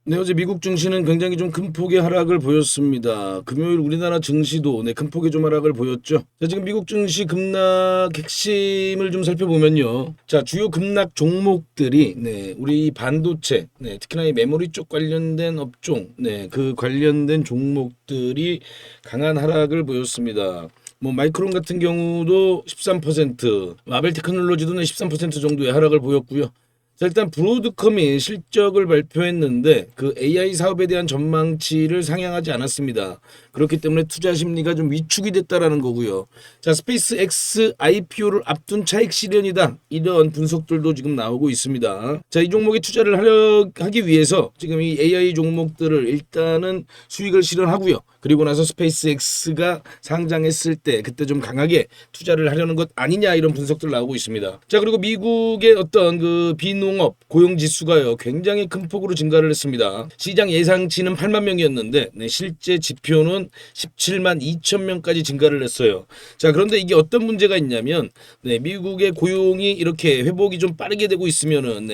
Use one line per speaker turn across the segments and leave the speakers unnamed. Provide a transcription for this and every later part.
네, 어제 미국 증시는 굉장히 좀 큰 폭의 하락을 보였습니다. 금요일 우리나라 증시도 큰 폭의 좀 하락을 보였죠. 자, 지금 미국 증시 급락 핵심을 좀 살펴보면요. 자, 주요 급락 종목들이 우리 반도체, 특히나 이 메모리 쪽 관련된 업종, 그 관련된 종목들이 강한 하락을 보였습니다. 뭐 마이크론 같은 경우도 13%, 마벨 테크놀로지도 13% 정도의 하락을 보였고요. 자, 일단 브로드컴이 실적을 발표했는데 그 AI 사업에 대한 전망치를 상향하지 않았습니다. 그렇기 때문에 투자 심리가 좀 위축이 됐다라는 거고요. 자, 스페이스 X IPO를 앞둔 차익 실현이다. 이런 분석들도 지금 나오고 있습니다. 자, 이 종목에 투자를 하기 위해서 지금 이 AI 종목들을 일단은 수익을 실현하고요. 그리고 나서 스페이스 X가 상장했을 때 그때 좀 강하게 투자를 하려는 것 아니냐 이런 분석들 나오고 있습니다. 자, 그리고 미국의 어떤 그 비농업 고용 지수가요 굉장히 큰 폭으로 증가를 했습니다. 시장 예상치는 8만 명이었는데 실제 지표는 17만 2천 명까지 증가를 했어요. 자, 그런데 이게 어떤 문제가 있냐면 미국의 고용이 이렇게 회복이 좀 빠르게 되고 있으면은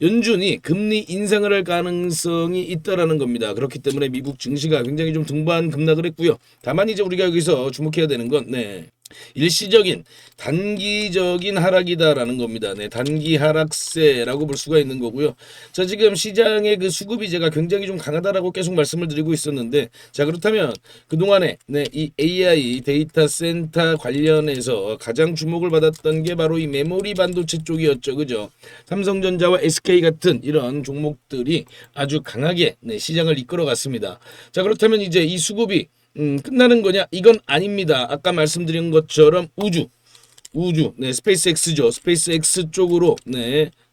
연준이 금리 인상을 할 가능성이 있다라는 겁니다. 그렇기 때문에 미국 증시가 굉장히 좀 등반 급락을 했고요. 다만 이제 우리가 여기서 주목해야 되는 건 일시적인 단기적인 하락이다라는 겁니다. 단기 하락세라고 볼 수가 있는 거고요. 자, 지금 시장의 그 수급 이제가 굉장히 좀 강하다라고 계속 말씀을 드리고 있었는데, 자, 그렇다면 그동안에 이 AI 데이터 센터 관련해서 가장 주목을 받았던 게 바로 이 메모리 반도체 쪽이었죠. 그죠? 삼성전자와 SK 같은 이런 종목들이 아주 강하게 시장을 이끌어 갔습니다. 자, 그렇다면 이제 이 수급이 끝나는 거냐? 이건 아닙니다. 아까 말씀드린 것처럼 우주, 스페이스 X죠. 스페이스 X 쪽으로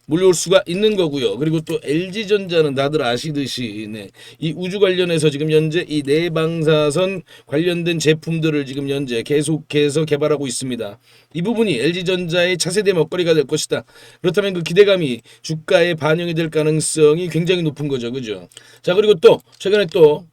몰려올 수가 있는 거고요. 그리고 또 LG전자는 다들 아시듯이 이 우주 관련해서 지금 현재 이 내방사선 관련된 제품들을 지금 현재 계속해서 개발하고 있습니다. 이 부분이 LG전자의 차세대 먹거리가 될 것이다. 그렇다면 그 기대감이 주가에 반영이 될 가능성이 굉장히 높은 거죠. 그죠? 자, 그리고 또 최근에 또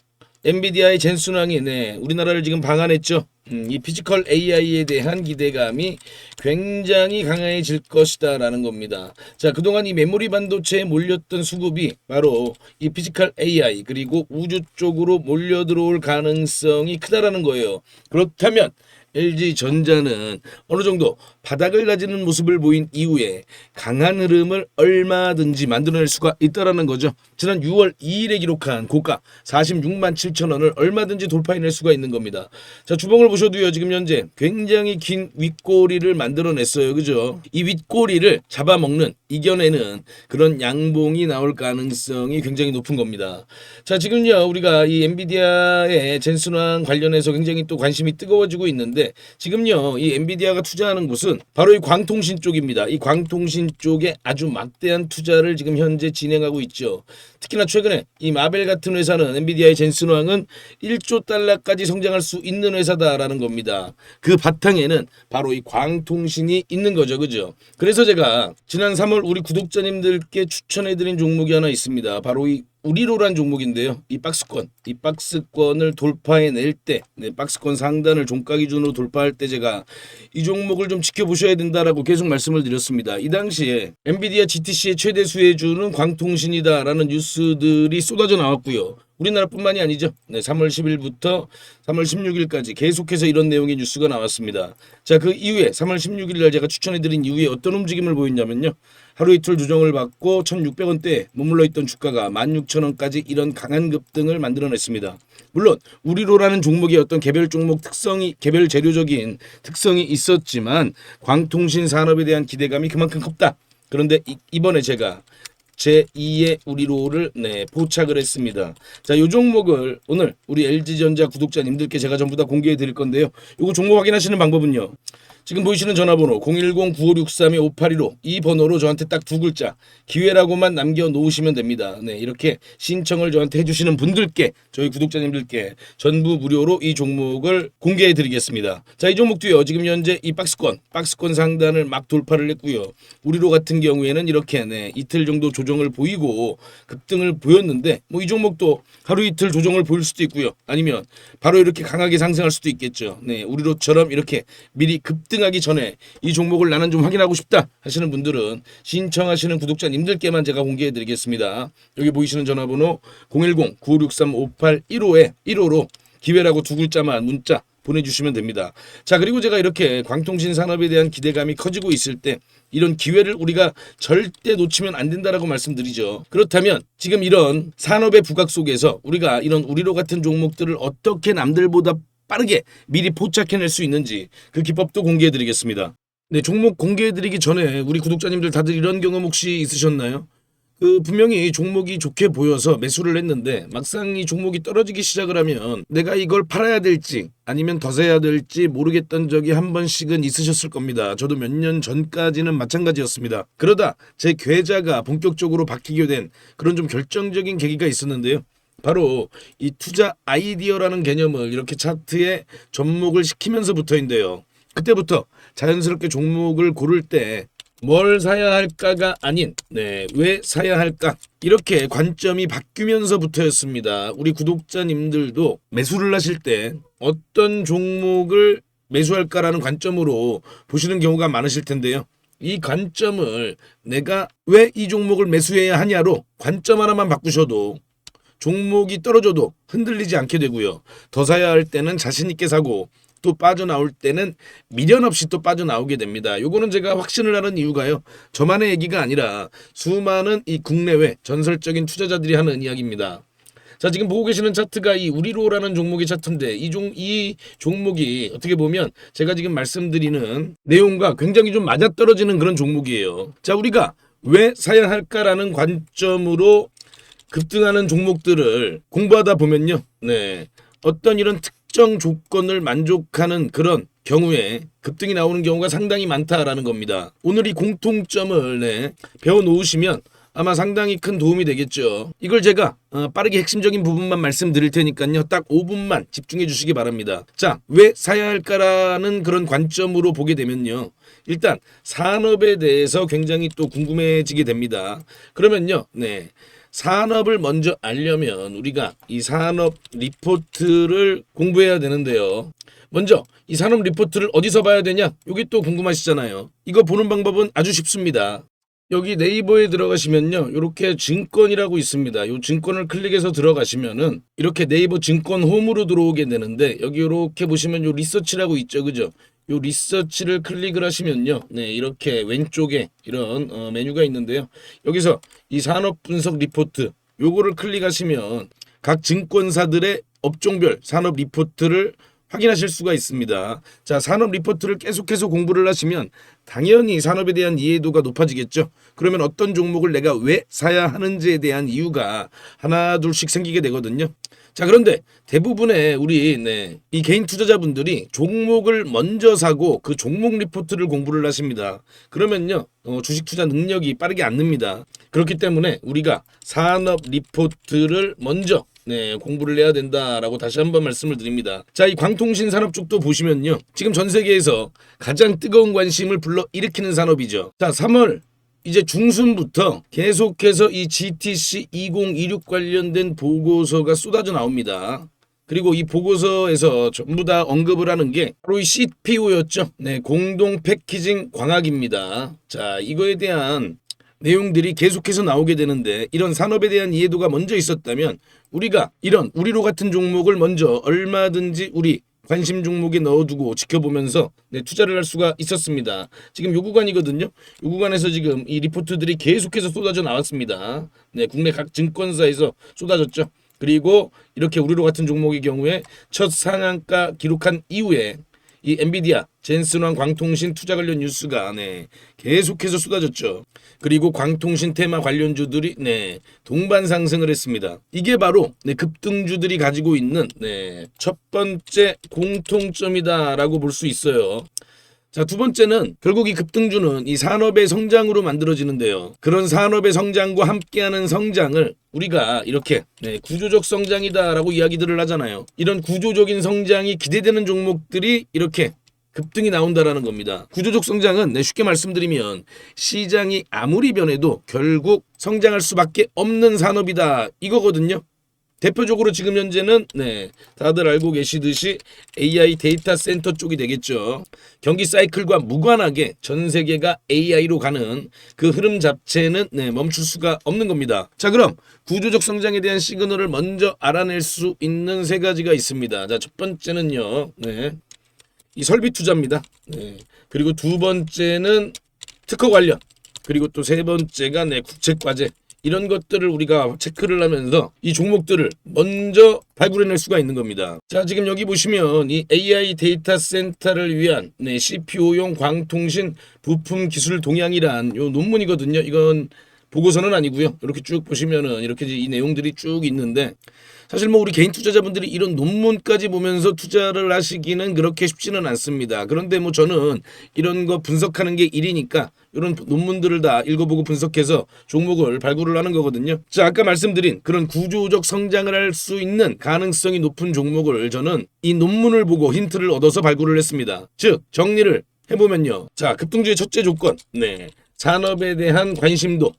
엔비디아의 젠슨 왕이 우리나라를 지금 방한했죠. 이 피지컬 AI에 대한 기대감이 굉장히 강해질 것이다라는 겁니다. 자, 그동안 이 메모리 반도체에 몰렸던 수급이 바로 이 피지컬 AI 그리고 우주 쪽으로 몰려 들어올 가능성이 크다라는 거예요. 그렇다면 LG전자는 어느 정도 바닥을 다지는 모습을 보인 이후에 강한 흐름을 얼마든지 만들어낼 수가 있다라는 거죠. 지난 6월 2일에 기록한 고가 46만 7천 원을 얼마든지 돌파해낼 수가 있는 겁니다. 자, 주봉을 보셔도요. 지금 현재 굉장히 긴 윗꼬리를 만들어냈어요. 그죠? 이 윗꼬리를 잡아먹는 이겨내는 그런 양봉이 나올 가능성이 굉장히 높은 겁니다. 자, 지금요. 우리가 이 엔비디아의 젠슨왕 관련해서 굉장히 또 관심이 뜨거워지고 있는데 지금요. 이 엔비디아가 투자하는 곳은 바로 이 광통신 쪽입니다. 이 광통신 쪽에 아주 막대한 투자를 지금 현재 진행하고 있죠. 특히나 최근에 이 마벨 같은 회사는 엔비디아의 젠슨왕은 1조 달러까지 성장할 수 있는 회사다라는 겁니다. 그 바탕에는 바로 이 광통신이 있는 거죠. 그죠? 그래서 제가 지난 3월 우리 구독자님들께 추천해드린 종목이 하나 있습니다. 바로 이 우리로란 종목인데요. 이 박스권을 돌파해낼 때, 박스권 상단을 종가 기준으로 돌파할 때 제가 이 종목을 좀 지켜보셔야 된다라고 계속 말씀을 드렸습니다. 이 당시에 엔비디아 GTC의 최대 수혜주는 광통신이다라는 뉴스들이 쏟아져 나왔고요. 우리나라뿐만이 아니죠. 3월 10일부터 3월 16일까지 계속해서 이런 내용의 뉴스가 나왔습니다. 자, 그 이후에 3월 16일 날 제가 추천해드린 이후에 어떤 움직임을 보였냐면요. 하루 이틀 조정을 받고 1,600원대에 머물러 있던 주가가 16,000원까지 이런 강한 급등을 만들어냈습니다. 물론 우리로라는 종목의 어떤 개별 종목 특성이 개별 재료적인 특성이 있었지만 광통신 산업에 대한 기대감이 그만큼 컸다. 그런데 이번에 제가 제2의 우리로를 포착을 했습니다. 자, 이 종목을 오늘 우리 LG전자 구독자님들께 제가 전부 다 공개해 드릴 건데요. 이거 종목 확인하시는 방법은요. 지금 보이시는 전화번호 010-9563-5815 이 번호로 저한테 딱 두 글자 기회라고만 남겨놓으시면 됩니다. 이렇게 신청을 저한테 해주시는 분들께 저희 구독자님들께 전부 무료로 이 종목을 공개해 드리겠습니다. 자, 이 종목도요. 지금 현재 이 박스권 상단을 막 돌파를 했고요. 우리로 같은 경우에는 이렇게 이틀 정도 조정을 보이고 급등을 보였는데 이 종목도 하루 이틀 조정을 보일 수도 있고요. 아니면 바로 이렇게 강하게 상승할 수도 있겠죠. 우리로처럼 이렇게 미리 급등 급등하기 전에 이 종목을 나는 좀 확인하고 싶다 하시는 분들은 신청하시는 구독자님들께만 제가 공개해드리겠습니다. 여기 보이시는 전화번호 010-9563-5815에 1호로 기회라고 두 글자만 문자 보내주시면 됩니다. 자, 그리고 제가 이렇게 광통신 산업에 대한 기대감이 커지고 있을 때 이런 기회를 우리가 절대 놓치면 안 된다라고 말씀드리죠. 그렇다면 지금 이런 산업의 부각 속에서 우리가 이런 우리로 같은 종목들을 어떻게 남들보다 빠르게 미리 포착해낼 수 있는지 그 기법도 공개해드리겠습니다. 네, 종목 공개해드리기 전에 우리 구독자님들 다들 이런 경험 혹시 있으셨나요? 분명히 종목이 좋게 보여서 매수를 했는데 막상 이 종목이 떨어지기 시작을 하면 내가 이걸 팔아야 될지 아니면 더 사야 될지 모르겠던 적이 한 번씩은 있으셨을 겁니다. 저도 몇 년 전까지는 마찬가지였습니다. 그러다 제 계좌가 본격적으로 바뀌게 된 그런 좀 결정적인 계기가 있었는데요. 바로 이 투자 아이디어라는 개념을 이렇게 차트에 접목을 시키면서부터인데요. 그때부터 자연스럽게 종목을 고를 때 뭘 사야 할까가 아닌 왜 사야 할까 이렇게 관점이 바뀌면서부터였습니다. 우리 구독자님들도 매수를 하실 때 어떤 종목을 매수할까라는 관점으로 보시는 경우가 많으실 텐데요. 이 관점을 내가 왜 이 종목을 매수해야 하냐로 관점 하나만 바꾸셔도 종목이 떨어져도 흔들리지 않게 되고요. 더 사야 할 때는 자신 있게 사고 또 빠져나올 때는 미련 없이 또 빠져나오게 됩니다. 요거는 제가 확신을 하는 이유가요. 저만의 얘기가 아니라 수많은 이 국내외 전설적인 투자자들이 하는 이야기입니다. 자, 지금 보고 계시는 차트가 이 우리로라는 종목의 차트인데 이 종목이 어떻게 보면 제가 지금 말씀드리는 내용과 굉장히 좀 맞아떨어지는 그런 종목이에요. 자, 우리가 왜 사야 할까라는 관점으로 급등하는 종목들을 공부하다 보면요. 어떤 이런 특정 조건을 만족하는 그런 경우에 급등이 나오는 경우가 상당히 많다라는 겁니다. 오늘 이 공통점을 배워놓으시면 아마 상당히 큰 도움이 되겠죠. 이걸 제가 빠르게 핵심적인 부분만 말씀드릴 테니까요. 딱 5분만 집중해 주시기 바랍니다. 자, 왜 사야 할까라는 그런 관점으로 보게 되면요. 일단 산업에 대해서 굉장히 또 궁금해지게 됩니다. 그러면요. 산업을 먼저 알려면 우리가 이 산업 리포트를 공부해야 되는데요. 먼저 이 산업 리포트를 어디서 봐야 되냐? 이게 또 궁금하시잖아요. 이거 보는 방법은 아주 쉽습니다. 여기 네이버에 들어가시면요. 이렇게 증권이라고 있습니다. 이 증권을 클릭해서 들어가시면은 이렇게 네이버 증권 홈으로 들어오게 되는데 여기 이렇게 보시면 요 리서치라고 있죠. 그죠? 요 리서치를 클릭을 하시면요. 이렇게 왼쪽에 이런 메뉴가 있는데요. 여기서 이 산업 분석 리포트 요거를 클릭하시면 각 증권사들의 업종별 산업 리포트를 확인하실 수가 있습니다. 자, 산업 리포트를 계속해서 공부를 하시면 당연히 산업에 대한 이해도가 높아지겠죠. 그러면 어떤 종목을 내가 왜 사야 하는지에 대한 이유가 하나 둘씩 생기게 되거든요. 자, 그런데 대부분의 우리 이 개인 투자자분들이 종목을 먼저 사고 그 종목 리포트를 공부를 하십니다. 그러면요 주식 투자 능력이 빠르게 안 늡니다. 그렇기 때문에 우리가 산업 리포트를 먼저 공부를 해야 된다라고 다시 한번 말씀을 드립니다. 자, 이 광통신 산업 쪽도 보시면요. 지금 전 세계에서 가장 뜨거운 관심을 불러일으키는 산업이죠. 자, 3월 이제 중순부터 계속해서 이 GTC 2026 관련된 보고서가 쏟아져 나옵니다. 그리고 이 보고서에서 전부 다 언급을 하는 게 바로 이 CPO였죠. 공동 패키징 광학입니다. 자, 이거에 대한 내용들이 계속해서 나오게 되는데 이런 산업에 대한 이해도가 먼저 있었다면 우리가 이런 우리로 같은 종목을 먼저 얼마든지 우리 관심 종목에 넣어두고 지켜보면서 투자를 할 수가 있었습니다. 지금 요 구간이거든요. 요 구간에서 지금 이 리포트들이 계속해서 쏟아져 나왔습니다. 국내 각 증권사에서 쏟아졌죠. 그리고 이렇게 우리로 같은 종목의 경우에 첫 상한가 기록한 이후에 이 엔비디아, 젠슨왕 광통신 투자 관련 뉴스가 계속해서 쏟아졌죠. 그리고 광통신 테마 관련주들이 동반 상승을 했습니다. 이게 바로 급등주들이 가지고 있는 첫 번째 공통점이다라고 볼 수 있어요. 자, 두 번째는 결국 이 급등주는 이 산업의 성장으로 만들어지는데요. 그런 산업의 성장과 함께하는 성장을 우리가 이렇게 구조적 성장이다라고 이야기들을 하잖아요. 이런 구조적인 성장이 기대되는 종목들이 이렇게 급등이 나온다라는 겁니다. 구조적 성장은 쉽게 말씀드리면 시장이 아무리 변해도 결국 성장할 수밖에 없는 산업이다 이거거든요. 대표적으로 지금 현재는 다들 알고 계시듯이 AI 데이터 센터 쪽이 되겠죠. 경기 사이클과 무관하게 전 세계가 AI로 가는 그 흐름 자체는 멈출 수가 없는 겁니다. 자, 그럼 구조적 성장에 대한 시그널을 먼저 알아낼 수 있는 세 가지가 있습니다. 자, 첫 번째는요. 이 설비 투자입니다. 그리고 두 번째는 특허 관련, 그리고 또 세 번째가 국책 과제. 이런 것들을 우리가 체크를 하면서 이 종목들을 먼저 발굴해낼 수가 있는 겁니다. 자, 지금 여기 보시면 이 AI 데이터 센터를 위한 CPO용 광통신 부품 기술 동향이란 요 논문이거든요. 이건 보고서는 아니고요. 이렇게 쭉 보시면은 이렇게 이 내용들이 쭉 있는데, 사실 뭐 우리 개인 투자자분들이 이런 논문까지 보면서 투자를 하시기는 그렇게 쉽지는 않습니다. 그런데 뭐 저는 이런 거 분석하는 게 일이니까 이런 논문들을 다 읽어보고 분석해서 종목을 발굴을 하는 거거든요. 자, 아까 말씀드린 그런 구조적 성장을 할 수 있는 가능성이 높은 종목을 저는 이 논문을 보고 힌트를 얻어서 발굴을 했습니다. 즉, 정리를 해보면요. 자, 급등주의 첫째 조건, 산업에 대한 관심도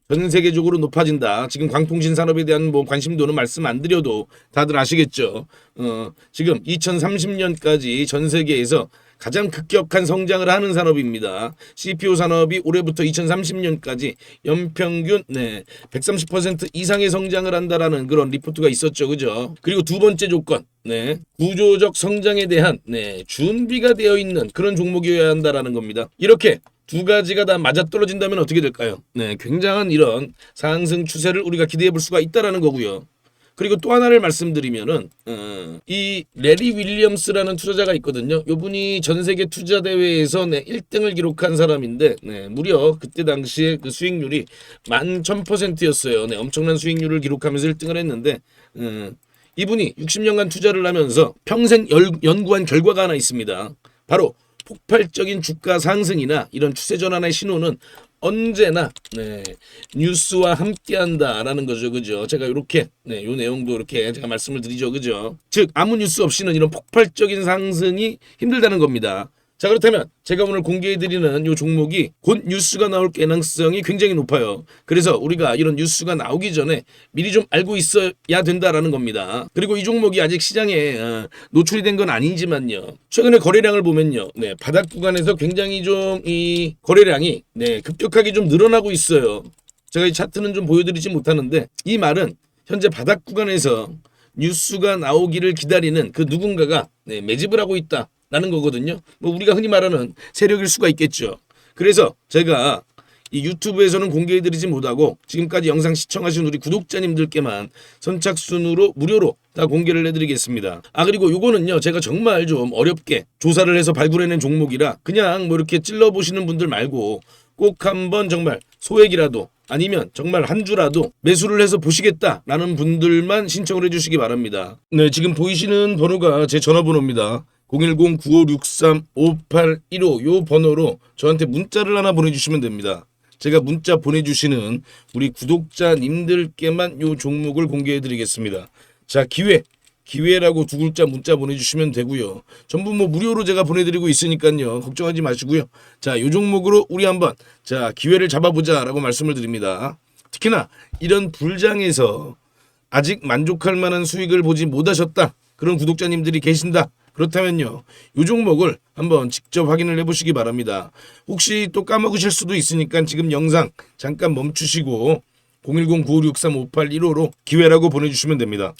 전 세계적으로 높아진다. 지금 광통신 산업에 대한 뭐 관심도는 말씀 안 드려도 다들 아시겠죠. 지금 2030년까지 전 세계에서 가장 급격한 성장을 하는 산업입니다. CPO 산업이 올해부터 2030년까지 연평균 130% 이상의 성장을 한다라는 그런 리포트가 있었죠. 그죠? 그리고 두 번째 조건, 구조적 성장에 대한 준비가 되어 있는 그런 종목이어야 한다라는 겁니다. 이렇게 두 가지가 다 맞아떨어진다면 어떻게 될까요? 굉장한 이런 상승 추세를 우리가 기대해 볼 수가 있다라는 거고요. 그리고 또 하나를 말씀드리면은 이 레리 윌리엄스라는 투자자가 있거든요. 이분이 전 세계 투자 대회에서 1등을 기록한 사람인데 무려 그때 당시에 그 수익률이 11,000%였어요. 엄청난 수익률을 기록하면서 1등을 했는데 이분이 60년간 투자를 하면서 평생 연구한 결과가 하나 있습니다. 바로 폭발적인 주가 상승이나 이런 추세 전환의 신호는 언제나 뉴스와 함께한다라는 거죠. 그죠? 제가 이렇게 요 내용도 이렇게 제가 말씀을 드리죠. 그죠? 즉 아무 뉴스 없이는 이런 폭발적인 상승이 힘들다는 겁니다. 자, 그렇다면 제가 오늘 공개해드리는 이 종목이 곧 뉴스가 나올 가능성이 굉장히 높아요. 그래서 우리가 이런 뉴스가 나오기 전에 미리 좀 알고 있어야 된다라는 겁니다. 그리고 이 종목이 아직 시장에 노출이 된 건 아니지만요. 최근에 거래량을 보면요. 바닥 구간에서 굉장히 좀 이 거래량이 급격하게 좀 늘어나고 있어요. 제가 이 차트는 좀 보여드리지 못하는데, 이 말은 현재 바닥 구간에서 뉴스가 나오기를 기다리는 그 누군가가 매집을 하고 있다 라는 거거든요. 뭐 우리가 흔히 말하는 세력일 수가 있겠죠. 그래서 제가 이 유튜브에서는 공개해드리지 못하고 지금까지 영상 시청하신 우리 구독자님들께만 선착순으로 무료로 다 공개를 해드리겠습니다. 그리고 요거는요, 제가 정말 좀 어렵게 조사를 해서 발굴해낸 종목이라 그냥 뭐 이렇게 찔러보시는 분들 말고 꼭 한번 정말 소액이라도 아니면 정말 한 주라도 매수를 해서 보시겠다라는 분들만 신청을 해주시기 바랍니다. 지금 보이시는 번호가 제 전화번호입니다. 010-9563-5815 요 번호로 저한테 문자를 하나 보내주시면 됩니다. 제가 문자 보내주시는 우리 구독자님들께만 요 종목을 공개해드리겠습니다. 자, 기회라고 두 글자 문자 보내주시면 되고요. 전부 뭐 무료로 제가 보내드리고 있으니까요. 걱정하지 마시고요. 자, 요 종목으로 우리 한번 기회를 잡아보자 라고 말씀을 드립니다. 특히나 이런 불장에서 아직 만족할 만한 수익을 보지 못하셨다, 그런 구독자님들이 계신다, 그렇다면요, 이 종목을 한번 직접 확인을 해보시기 바랍니다. 혹시 또 까먹으실 수도 있으니까 지금 영상 잠깐 멈추시고 010-9563-5815로 기회라고 보내주시면 됩니다.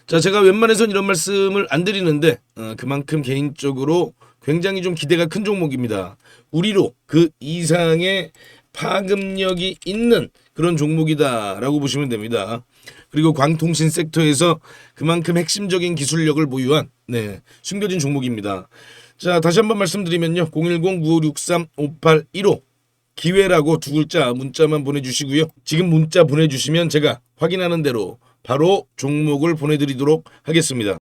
자, 제가 웬만해선 이런 말씀을 안 드리는데 그만큼 개인적으로 굉장히 좀 기대가 큰 종목입니다. 우리로 그 이상의 파급력이 있는 그런 종목이다라고 보시면 됩니다. 그리고 광통신 섹터에서 그만큼 핵심적인 기술력을 보유한 숨겨진 종목입니다. 자, 다시 한번 말씀드리면요. 010-9563-5815 기회라고 두 글자 문자만 보내주시고요. 지금 문자 보내주시면 제가 확인하는 대로 바로 종목을 보내드리도록 하겠습니다.